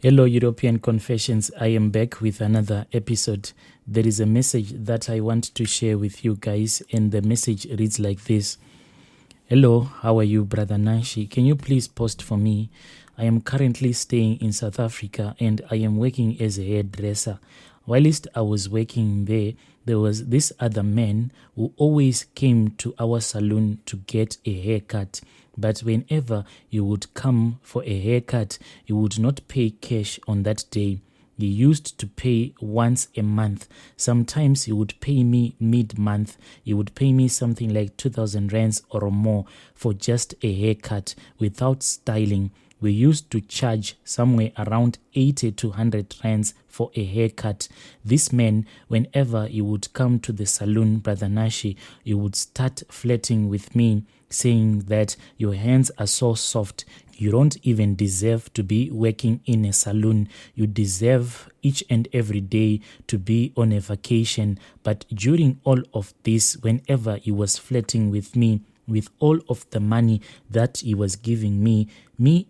Hello, European Confessions. I am back with another episode. There is a message that I want to share with you guys, and the message reads like this. Hello, how are you, Brother Nashi? Can you please post for me? I am currently staying in South Africa and I am working as a hairdresser. Whilst I was working there was this other man who always came to our salon to get a haircut. But whenever you would come for a haircut, you would not pay cash on that day. He used to pay once a month. Sometimes he would pay me mid-month. He would pay me something like 2,000 rands or more for just a haircut without styling. We used to charge somewhere around 80 to 100 rands for a haircut. This man, whenever he would come to the salon, Brother Nashi, he would start flirting with me, saying that your hands are so soft. You don't even deserve to be working in a salon. You deserve each and every day to be on a vacation. But during all of this, whenever he was flirting with me, with all of the money that he was giving me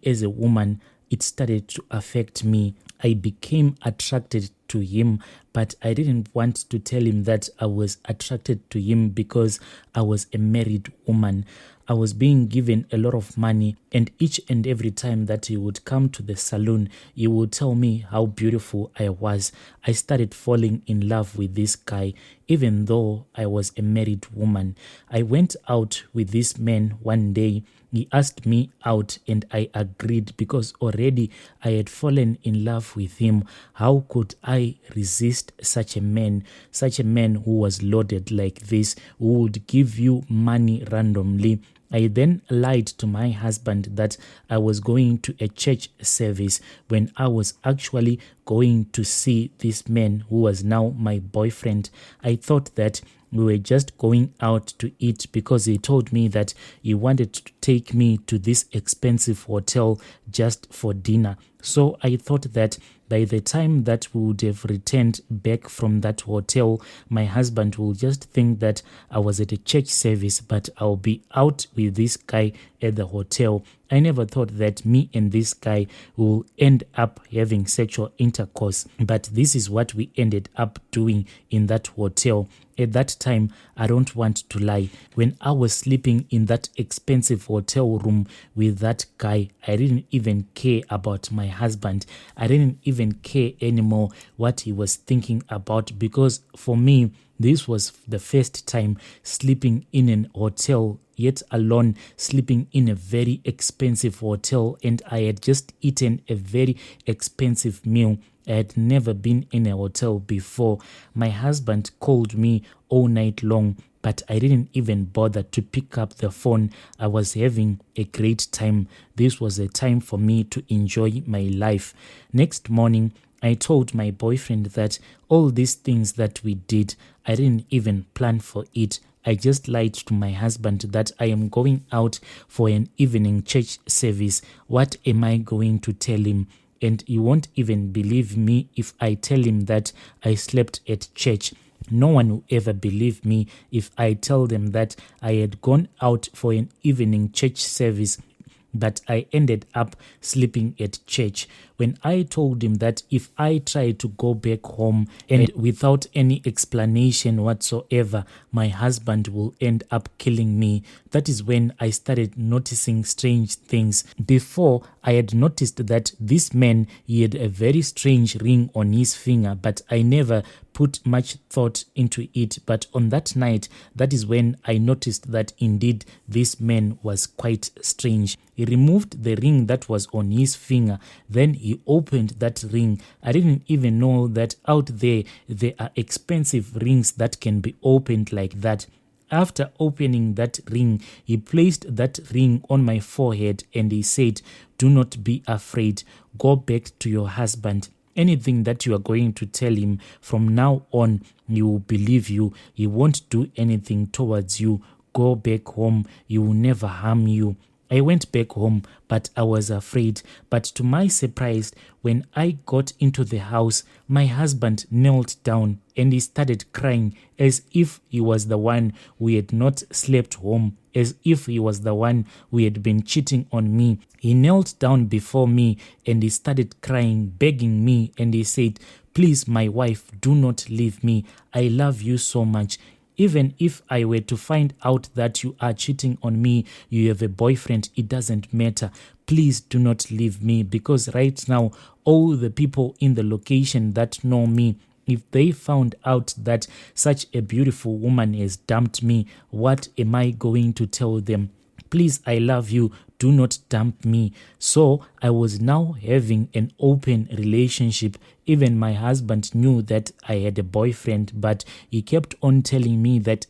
as a woman, it started to affect me. I became attracted to him, but I didn't want to tell him that I was attracted to him because I was a married woman. I was being given a lot of money, and each and every time that he would come to the salon, he would tell me how beautiful I was. I started falling in love with this guy, even though I was a married woman. I went out with this man one day. He asked me out and I agreed because already I had fallen in love with him. How could I resist such a man who was loaded like this, who would give you money randomly? I then lied to my husband that I was going to a church service when I was actually going to see this man who was now my boyfriend. I thought that we were just going out to eat because he told me that he wanted to take me to this expensive hotel just for dinner. So I thought that by the time that we would have returned back from that hotel, my husband will just think that I was at a church service, but I'll be out with this guy at the hotel. I never thought that me and this guy will end up having sexual intercourse, but this is what we ended up doing in that hotel. At that time, I don't want to lie, when I was sleeping in that expensive hotel room with that guy, I didn't even care about my husband. I didn't even care anymore what he was thinking about, because for me, this was the first time sleeping in an hotel, yet alone, sleeping in a very expensive hotel, and I had just eaten a very expensive meal. I had never been in a hotel before. My husband called me all night long, but I didn't even bother to pick up the phone. I was having a great time. This was a time for me to enjoy my life. Next morning, I told my boyfriend that all these things that we did, I didn't even plan for it. I just lied to my husband that I am going out for an evening church service. What am I going to tell him? And he won't even believe me if I tell him that I slept at church. No one will ever believe me if I tell them that I had gone out for an evening church service, but I ended up sleeping at church. When I told him that if I try to go back home and without any explanation whatsoever, my husband will end up killing me, that is when I started noticing strange things. Before, I had noticed that this man, he had a very strange ring on his finger, but I never put much thought into it. But on that night, that is when I noticed that indeed this man was quite strange. He removed the ring that was on his finger, then he opened that ring. I didn't even know that out there are expensive rings that can be opened like that. After opening that ring, he placed that ring on my forehead and he said, "Do not be afraid. Go back to your husband. Anything that you are going to tell him from now on, he will believe you. He won't do anything towards you. Go back home. He will never harm you." I went back home, but I was afraid. But to my surprise, when I got into the house, my husband knelt down and he started crying as if he was the one who had not slept home, as if he was the one who had been cheating on me. He knelt down before me and he started crying, begging me, and he said, "Please, my wife, do not leave me. I love you so much. Even if I were to find out that you are cheating on me, you have a boyfriend, it doesn't matter. Please do not leave me, because right now, all the people in the location that know me, if they found out that such a beautiful woman has dumped me, what am I going to tell them? Please, I love you. Do not dump me." So I was now having an open relationship. Even my husband knew that I had a boyfriend, but he kept on telling me that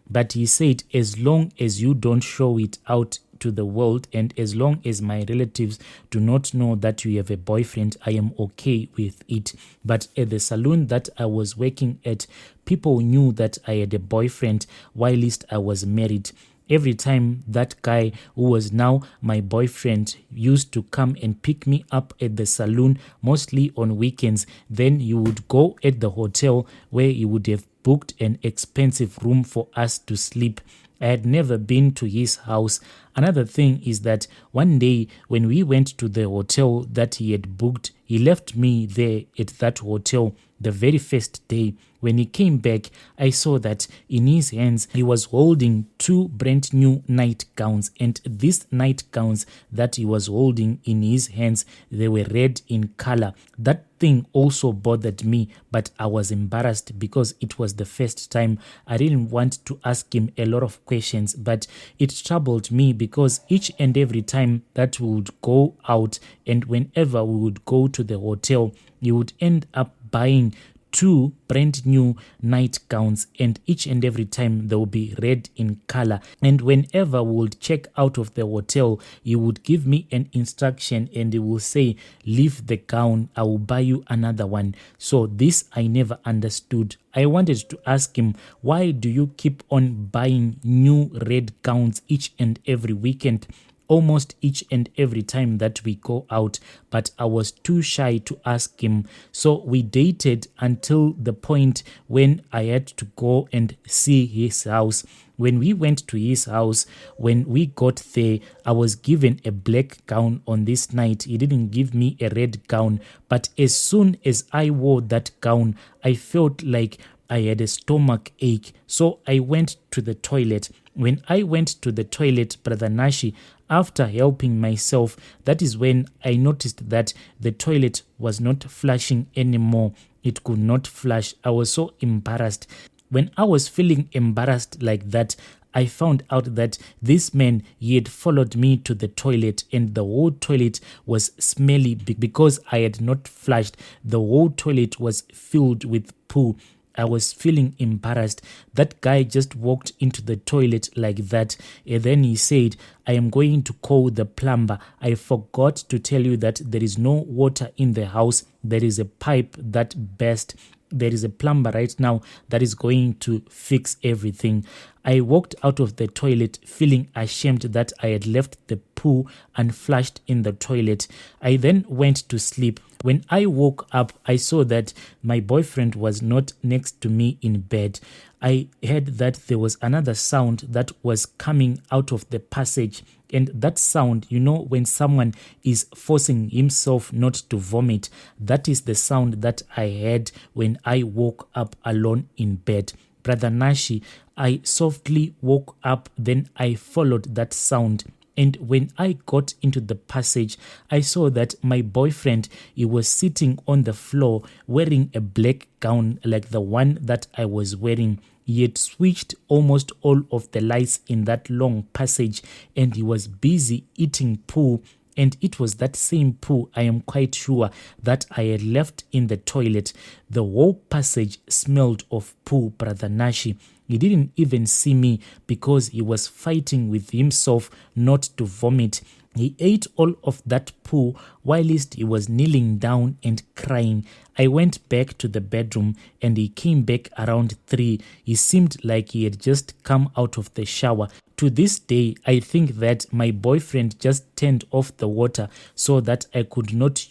but he said, as long as you don't show it out to the world and as long as my relatives do not know that you have a boyfriend, I am okay with it. But at the salon that I was working at, people knew that I had a boyfriend whilst I was married. Every time that guy who was now my boyfriend used to come and pick me up at the saloon, mostly on weekends, then he would go at the hotel where he would have booked an expensive room for us to sleep. I had never been to his house. Another thing is that one day when we went to the hotel that he had booked, he left me there at that hotel the very first day. When he came back, I saw that in his hands he was holding 2 brand new nightgowns, and these nightgowns that he was holding in his hands, they were red in color. That thing also bothered me, but I was embarrassed because it was the first time. I didn't want to ask him a lot of questions, but it troubled me because each and every time that we would go out and whenever we would go to the hotel, he would end up buying 2 brand new nightgowns, and each and every time they will be red in color. And whenever we would check out of the hotel, he would give me an instruction and he will say, "Leave the gown, I will buy you another one." So this I never understood. I wanted to ask him, why do you keep on buying new red gowns each and every weekend? Almost each and every time that we go out, but I was too shy to ask him. So we dated until the point when I had to go and see his house. When we went to his house, when we got there, I was given a black gown on this night. He didn't give me a red gown, but as soon as I wore that gown, I felt like I had a stomach ache. So I went to the toilet. When I went to the toilet, Brother Nashi, after helping myself, that is when I noticed that the toilet was not flushing anymore. It could not flush. I was so embarrassed. When I was feeling embarrassed like that, I found out that this man, he had followed me to the toilet, and the whole toilet was smelly because I had not flushed. The whole toilet was filled with poo. I was feeling embarrassed. That guy just walked into the toilet like that, and then he said, "I am going to call the plumber. I forgot to tell you that there is no water in the house. There is a pipe that burst. There is a plumber right now that is going to fix everything." I walked out of the toilet feeling ashamed that I had left the poo unflushed in the toilet. I then went to sleep. When I woke up, I saw that my boyfriend was not next to me in bed. I heard that there was another sound that was coming out of the passage. And that sound, you know, when someone is forcing himself not to vomit, that is the sound that I heard when I woke up alone in bed. Brother Nashi, I softly woke up, then I followed that sound. And when I got into the passage, I saw that my boyfriend, he was sitting on the floor wearing a black gown like the one that I was wearing. He had switched almost all of the lights in that long passage, and he was busy eating poo. And it was that same poo, I am quite sure, that I had left in the toilet. The whole passage smelled of poo, Brother Nashi. He didn't even see me because he was fighting with himself not to vomit. He ate all of that poo whilst he was kneeling down and crying. I went back to the bedroom and he came back around 3. He seemed like he had just come out of the shower. To this day, I think that my boyfriend just turned off the water so that I could not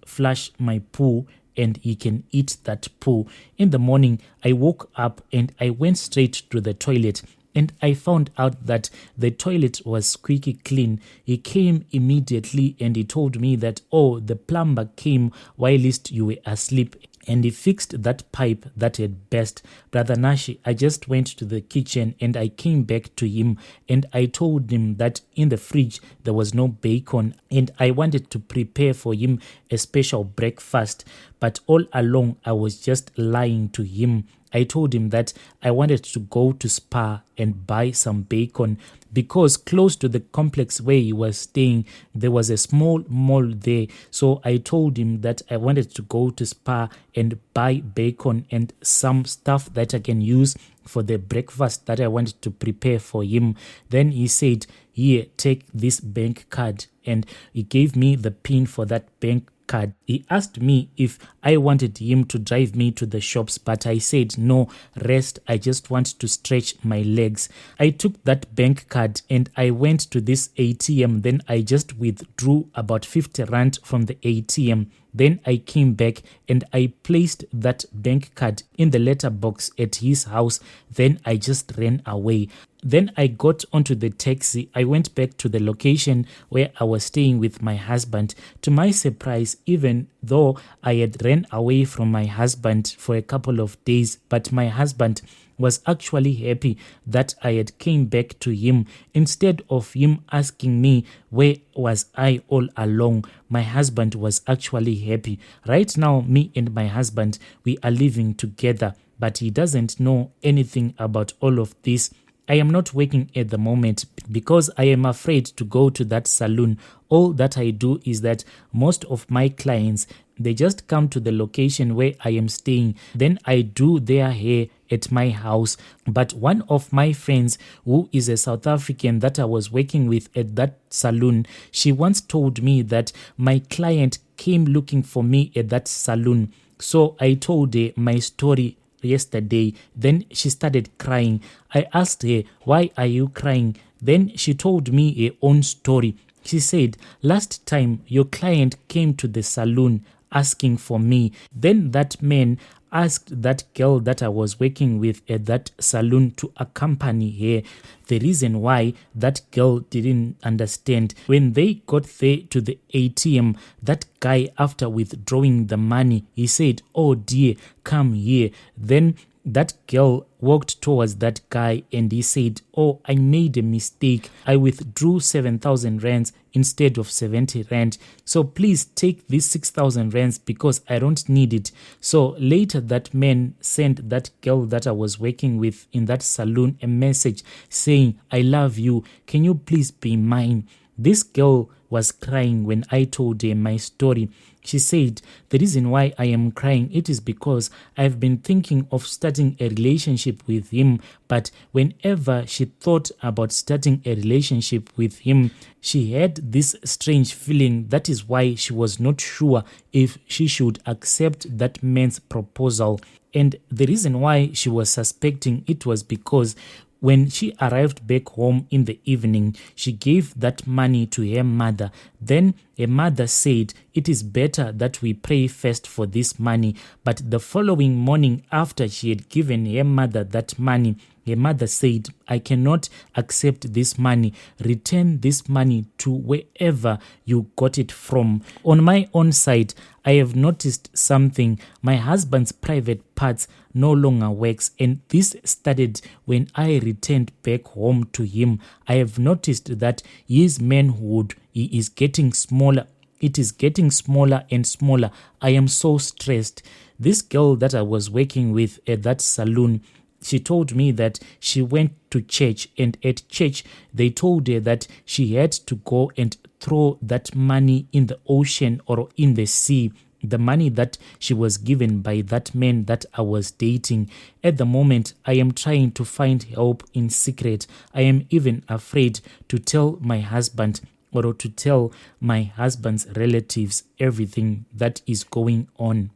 flush my poo and he can eat that poo. In the morning, I woke up and I went straight to the toilet. And I found out that the toilet was squeaky clean. He came immediately and he told me that, oh, the plumber came whilst you were asleep and he fixed that pipe that had burst. Brother Nashi, I just went to the kitchen and I came back to him and I told him that in the fridge there was no bacon and I wanted to prepare for him a special breakfast. But all along I was just lying to him. I told him that I wanted to go to Spar and buy some bacon because close to the complex where he was staying, there was a small mall there. So I told him that I wanted to go to Spar and buy bacon and some stuff that I can use for the breakfast that I wanted to prepare for him. Then he said, here, take this bank card. And he gave me the pin for that bank card. He asked me if I wanted him to drive me to the shops, but I said no, rest, I just want to stretch my legs. I took that bank card and I went to this ATM. Then I just withdrew about 50 rand from the ATM. Then I came back and I placed that bank card in the letterbox at his house. Then I just ran away. Then I got onto the taxi. I went back to the location where I was staying with my husband. To my surprise, even though I had ran away from my husband for a couple of days, but my husband was actually happy that I had came back to him. Instead of him asking me where was I all along, my husband was actually happy. Right now, me and my husband, we are living together, but he doesn't know anything about all of this. I am not working at the moment because I am afraid to go to that salon. All that I do is that most of my clients, they just come to the location where I am staying. Then I do their hair at my house. But one of my friends who is a South African that I was working with at that salon, she once told me that my client came looking for me at that salon. So I told her my story yesterday. Then she started crying. I asked her, why are you crying? Then she told me her own story. She said, last time your client came to the salon asking for me. Then that man asked that girl that I was working with at that salon to accompany her. The reason why that girl didn't understand, when they got there to the ATM, that guy, after withdrawing the money, he said, oh dear, come here. Then that girl walked towards that guy and he said, oh, I made a mistake. I withdrew 7,000 rands instead of 70 rand. So please take this 6,000 rands because I don't need it. So later that man sent that girl that I was working with in that salon a message saying, I love you. Can you please be mine? This girl was crying when I told her my story. She said, the reason why I am crying, it is because I've been thinking of starting a relationship with him, but whenever she thought about starting a relationship with him, she had this strange feeling. That is why she was not sure if she should accept that man's proposal. And the reason why she was suspecting it was because when she arrived back home in the evening, she gave that money to her mother. Then her mother said, it is better that we pray first for this money. But the following morning, after she had given her mother that money, her mother said, I cannot accept this money. Return this money to wherever you got it from. On my own side, I have noticed something. My husband's private parts no longer works, and this started when I returned back home to him. I have noticed that his manhood, he is getting smaller. It is getting smaller and smaller. I am so stressed. This girl that I was working with at that salon, she told me that she went to church, and at church they told her that she had to go and throw that money in the ocean or in the sea. the money that she was given by that man that I was dating. At the moment, I am trying to find help in secret. I am even afraid to tell my husband or to tell my husband's relatives everything that is going on.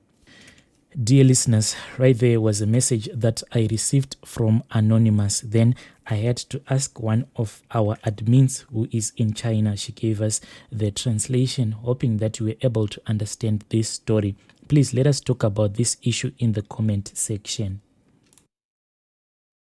Dear listeners, right there was a message that I received from Anonymous. Then I had to ask one of our admins who is in China. She gave us the translation, hoping that we were able to understand this story. Please let us talk about this issue in the comment section.